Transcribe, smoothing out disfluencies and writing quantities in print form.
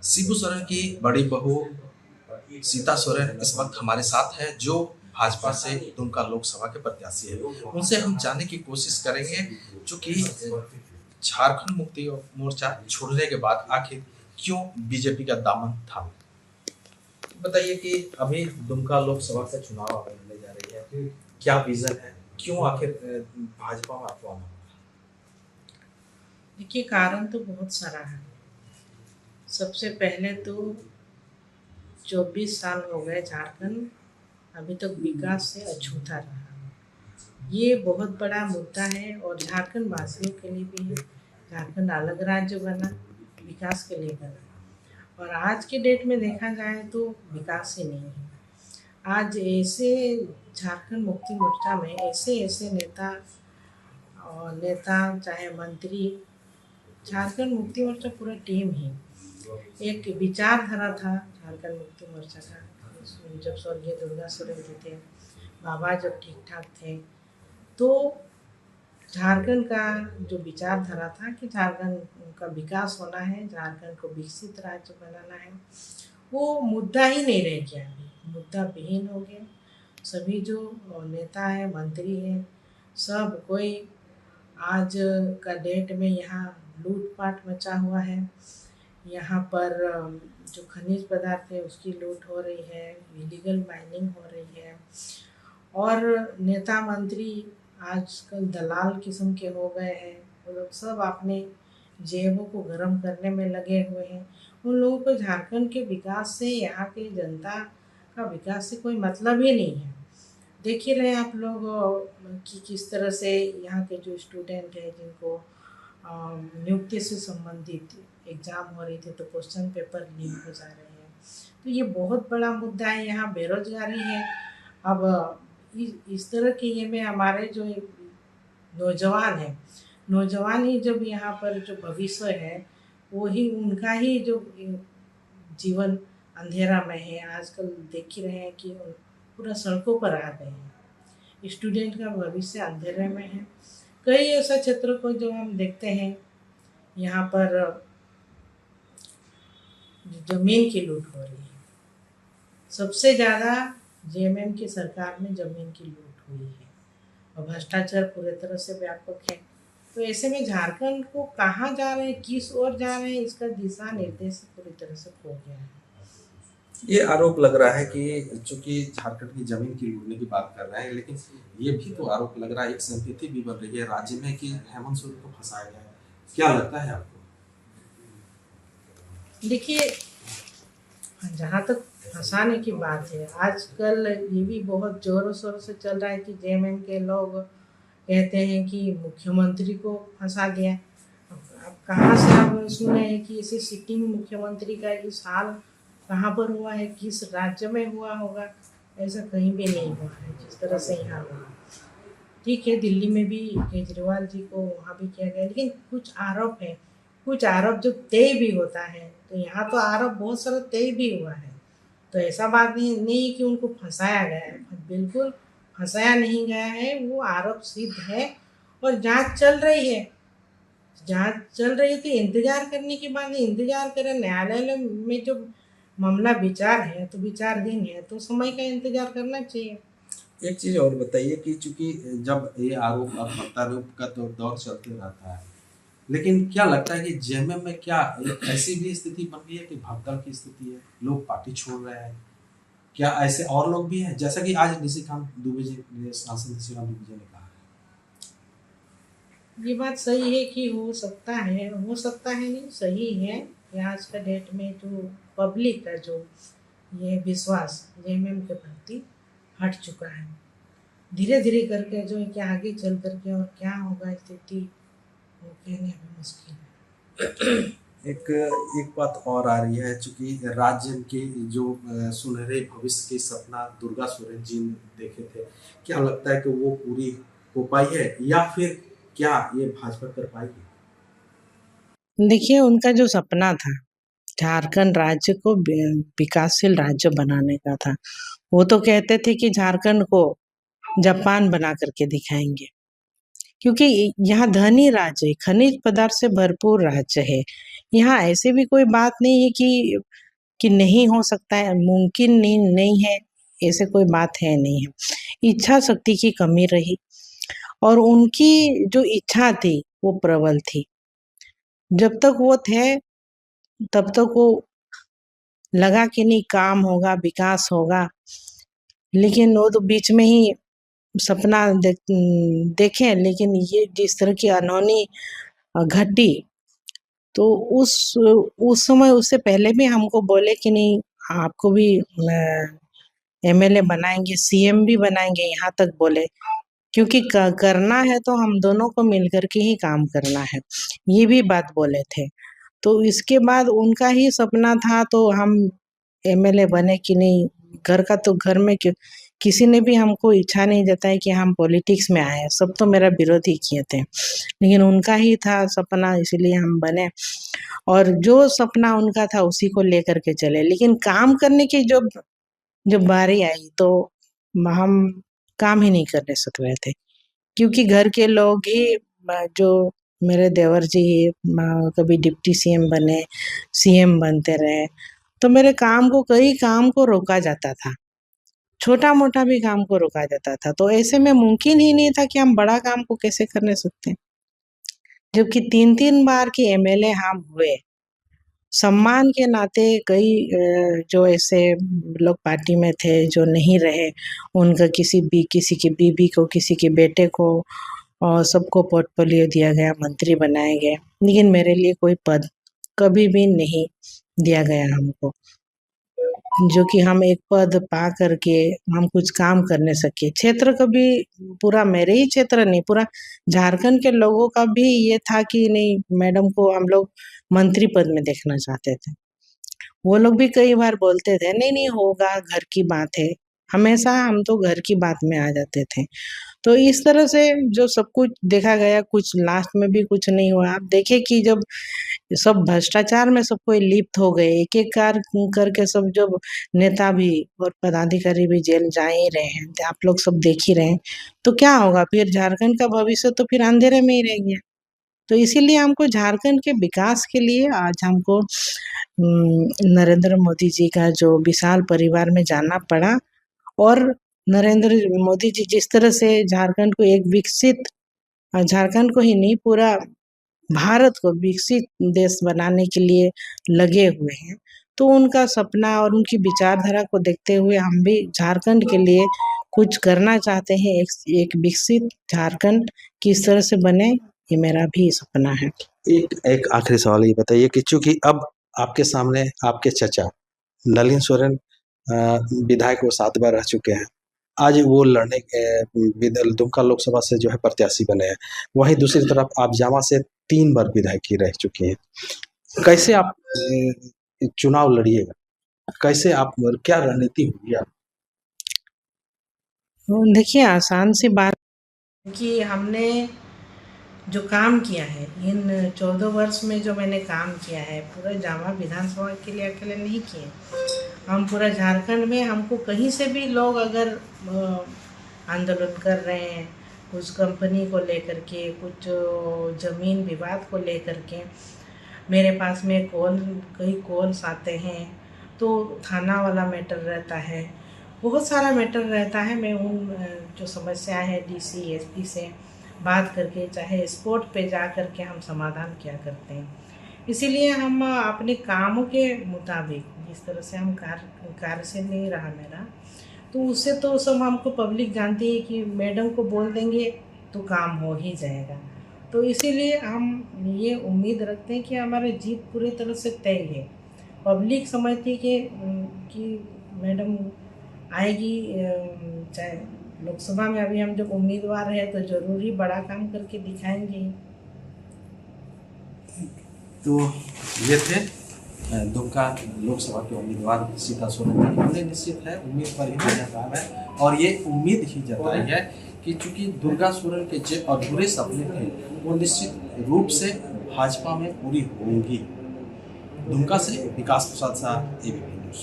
शिबू सोरेन की बड़ी बहू सीता सोरेन इस वक्त हमारे साथ है, जो भाजपा से दुमका लोकसभा के प्रत्याशी है। उनसे हम जानने की कोशिश करेंगे, चूंकि झारखंड मुक्ति मोर्चा छोड़ने के बाद आखिर क्यों बीजेपी का दामन थामा। बताइए कि अभी दुमका लोकसभा से चुनाव होने जा रही है, क्या विजन है, क्यों आखिर भाजपा में आपको आना? देखिए, कारण तो बहुत सारा है। सबसे पहले तो 24 साल हो गए झारखंड अभी तक विकास से अछूता रहा। ये बहुत बड़ा मुद्दा है और झारखंड वासियों के लिए भी है। झारखंड अलग राज्य बना, विकास के लिए बना, और आज के डेट में देखा जाए तो विकास ही नहीं है। आज ऐसे झारखंड मुक्ति मोर्चा में ऐसे ऐसे नेता और चाहे मंत्री, झारखंड मुक्ति मोर्चा पूरा टीम ही एक विचारधारा था। झारखंड मुक्ति मोर्चा का जब स्वर्गीय दुर्गा सोरेन जी थे, बाबा जब ठीक ठाक थे, तो झारखंड का जो विचारधारा था कि झारखंड का विकास होना है, झारखंड को विकसित राज्य बनाना है, वो मुद्दा ही नहीं रह गया। अभी मुद्दा विहीन हो गया। सभी जो नेता है, मंत्री हैं, सब कोई आज का डेट में यहाँ लूटपाट मचा हुआ है। यहाँ पर जो खनिज पदार्थ है उसकी लूट हो रही है, इलीगल माइनिंग हो रही है, और नेता मंत्री आजकल दलाल किस्म के हो गए हैं। वो लोग सब अपने जेबों को गर्म करने में लगे हुए हैं। उन लोगों को झारखंड के विकास से, यहाँ की जनता का विकास से कोई मतलब ही नहीं है। देख ही रहे हैं आप लोग कि किस तरह से यहाँ के जो स्टूडेंट हैं, जिनको नियुक्ति से संबंधित एग्ज़ाम हो रही थी, तो क्वेश्चन पेपर लीक हो जा रहे हैं। तो ये बहुत बड़ा मुद्दा है। यहाँ बेरोजगारी है। अब इस तरह के ये में हमारे जो नौजवान हैं, नौजवान ही जब यहाँ पर जो भविष्य है, वो ही उनका ही जो जीवन अंधेरा में है। आजकल देख ही रहे हैं कि पूरा सड़कों पर आ गए हैं। स्टूडेंट का भविष्य अंधेरे में है। कई ऐसा क्षेत्रों को जो हम देखते हैं, यहाँ पर ज़मीन की लूट हो रही है। सबसे ज़्यादा जेएमएम की सरकार में ज़मीन की लूट हुई है और भ्रष्टाचार पूरे तरह से व्यापक है। तो ऐसे में झारखंड को कहाँ जा रहे हैं, किस ओर जा रहे हैं, इसका दिशा निर्देश पूरी तरह से खो गया है। ये आरोप लग रहा है कि चूंकि झारखंड की जमीन की लूटने की बात कर रहे हैं, लेकिन ये भी तो आरोप लग रहा है, एक संस्कृति भी बन रही है राज्य में कि हेमंत सोरेन को फंसाया गया है। क्या लगता है आपको? देखिए, जहाँ तक फंसाने की बात है, आजकल ये भी बहुत ज़ोरों शोरों से चल रहा है कि जेएमएम के लोग कहते हैं कि मुख्यमंत्री को फंसा दिया। अब कहाँ से आप सुने हैं कि इसे सिटिंग मुख्यमंत्री का इस हाल कहाँ पर हुआ है, किस राज्य में हुआ होगा? ऐसा कहीं भी नहीं हुआ है जिस तरह से यहाँ हुआ। ठीक है, दिल्ली में भी केजरीवाल जी को वहाँ भी किया गया, लेकिन कुछ आरोप है। कुछ आरोप जब तय भी होता है, तो यहाँ तो आरोप बहुत सारा तय भी हुआ है। तो ऐसा बात नहीं कि उनको फंसाया गया है। बिल्कुल फंसाया नहीं गया है, वो आरोप सिद्ध है और जांच चल रही है। जांच चल रही है तो इंतजार करने की बात है। इंतजार करें, न्यायालय में जो मामला विचार है तो विचाराधीन है, तो समय का इंतजार करना चाहिए। एक चीज और बताइए कि चूंकि जब ये आरोप और प्रत्यारोप का तो दौर चलते रहता है, लेकिन क्या लगता है कि जेएमएम में क्या एक ऐसी भी स्थिति बन गई है कि भगदड़ की स्थिति है, लोग पार्टी छोड़ रहे हैं? क्या ऐसे और लोग भी हैं, जैसा कि आज निशिकांत दुबे जी ने, सांसद निशिकांत दुबे जी ने कहा? ये बात सही है कि हो सकता है, हो सकता है नहीं, सही है कि आज का डेट में जो पब्लिक का जो ये विश्वास जेएमएम के प्रति हट चुका है। धीरे धीरे करके जो है कि आगे चल करके और क्या होगा स्थिति, वो कहने अभी मुश्किल है। एक एक बात और आ रही है, चूंकि राज्य के जो सुनहरे भविष्य के सपना दुर्गा सोरेन जी ने देखे थे, क्या लगता है कि वो पूरी हो पाई है, या फिर क्या ये भाजपा कर पाएगी? देखिए, उनका जो सपना था झारखंड राज्य को विकासशील राज्य बनाने का था। वो तो कहते थे कि झारखंड को जापान बना करके दिखाएंगे। क्योंकि यहाँ धनी राज्य है, खनिज पदार्थ से भरपूर राज्य है। यहाँ ऐसे भी कोई बात नहीं है कि नहीं हो सकता है, मुमकिन नहीं है, ऐसे कोई बात है नहीं है। इच्छा शक्ति की कमी रही और उनकी जो इच्छा थी वो प्रबल थी। जब तक वो थे तब तक वो लगा कि नहीं काम होगा, विकास होगा, लेकिन वो तो बीच में ही सपना देखे, लेकिन ये जिस तरह की अनहोनी घटी, तो उस समय उससे पहले भी हमको बोले कि नहीं आपको भी एमएलए बनाएंगे, सीएम भी बनाएंगे, यहाँ तक बोले, क्योंकि करना है तो हम दोनों को मिलकर के ही काम करना है, ये भी बात बोले थे। तो इसके बाद उनका ही सपना था तो हम एमएलए बने कि नहीं, घर का तो घर में किसी ने भी हमको इच्छा नहीं जताई कि हम पॉलिटिक्स में आए, सब तो मेरा विरोध ही किए थे, लेकिन उनका ही था सपना इसलिए हम बने और जो सपना उनका था उसी को लेकर के चले। लेकिन काम करने की जब बारी आई तो हम काम ही नहीं करने सक रहे थे, क्योंकि घर के लोग ही जो मेरे देवर जी कभी डिप्टी सीएम बने, सीएम बनते रहे, तो मेरे कई काम को रोका जाता था, छोटा मोटा भी काम को रोका जाता था। तो ऐसे में मुमकिन ही नहीं था कि हम बड़ा काम को कैसे करने सकते, जबकि 3-3 बार के एमएलए हम हुए। सम्मान के नाते कई जो ऐसे लोग पार्टी में थे जो नहीं रहे, उनका किसी की बीबी को, किसी के बेटे को और सबको पोर्टफोलियो दिया गया, मंत्री बनाए गए, लेकिन मेरे लिए कोई पद कभी भी नहीं दिया गया हमको, जो कि हम एक पद पा करके हम कुछ काम करने सके। क्षेत्र कभी पूरा मेरे ही क्षेत्र नहीं, पूरा झारखंड के लोगों का भी ये था कि नहीं मैडम को हम लोग मंत्री पद में देखना चाहते थे। वो लोग भी कई बार बोलते थे नहीं होगा, घर की बात है, हमेशा हम तो घर की बात में आ जाते थे। तो इस तरह से जो सब कुछ देखा गया, कुछ लास्ट में भी कुछ नहीं हुआ। आप देखें कि जब सब भ्रष्टाचार में सब कोई लिप्त हो गए, एक-एक करके सब जब नेता भी और पदाधिकारी भी जेल जा ही रहे हैं, तो आप लोग सब देख ही रहे हैं, तो क्या होगा फिर? झारखंड का भविष्य तो फिर अंधेरे में ही रह गया। तो इसीलिए हमको झारखंड के विकास के लिए आज हमको नरेंद्र मोदी जी का जो विशाल परिवार में जाना पड़ा और नरेंद्र मोदी जी जिस तरह से झारखंड को एक विकसित, झारखंड को ही नहीं पूरा भारत को विकसित देश बनाने के लिए लगे हुए हैं, तो उनका सपना और उनकी विचारधारा को देखते हुए हम भी झारखंड के लिए कुछ करना चाहते हैं। एक विकसित झारखंड किस तरह से बने, ये मेरा भी सपना है। एक आखिरी सवाल ये बताइए कि चूंकि अब आपके सामने आपके चचा नलिन सोरेन विधायक वो 7 बार रह चुके हैं, आज वो लड़ने दुमका लोकसभा से जो है प्रत्याशी बने हैं, वहीं दूसरी तरफ आप जामा से 3 बार विधायक रह चुके हैं। कैसे आप चुनाव लड़िएगा, कैसे आप, क्या रणनीति होगी आप? देखिए आसान सी बात कि हमने जो काम किया है इन 14 वर्ष में, जो मैंने काम किया है पूरा जामा विधानसभा के लिए अकेले नहीं किए, हम पूरा झारखंड में, हमको कहीं से भी लोग अगर आंदोलन कर रहे हैं कुछ कंपनी को लेकर के, कुछ ज़मीन विवाद को लेकर के, मेरे पास में कई कॉल्स आते हैं, तो थाना वाला मैटर रहता है, बहुत सारा मैटर रहता है। मैं उन जो समस्या है डीसी एसपी से बात करके, चाहे स्पॉट पे जा कर के हम समाधान किया करते हैं। इसीलिए हम अपने कामों के मुताबिक, जिस तरह से हम कार्य से नहीं रहा मेरा, तो उससे तो सब हमको पब्लिक जानती है कि मैडम को बोल देंगे तो काम हो ही जाएगा। तो इसीलिए हम ये उम्मीद रखते हैं कि हमारी जीत पूरी तरह से तय है। पब्लिक समझती है कि मैडम आएगी, चाहे लोकसभा में अभी हम जब उम्मीदवार हैं तो जरूर ही बड़ा काम करके दिखाएंगे। तो ये थे दुमका लोकसभा के उम्मीदवार सीता सोरेन। हमने निश्चित है उम्मीद पर ही जताया है और ये उम्मीद ही जताई है कि चूंकि दुर्गा सोरेन के जो अधूरे सपने थे वो निश्चित रूप से भाजपा में पूरी होंगी। दुमका से विकास प्रसाद शाह, एबीपी न्यूज़।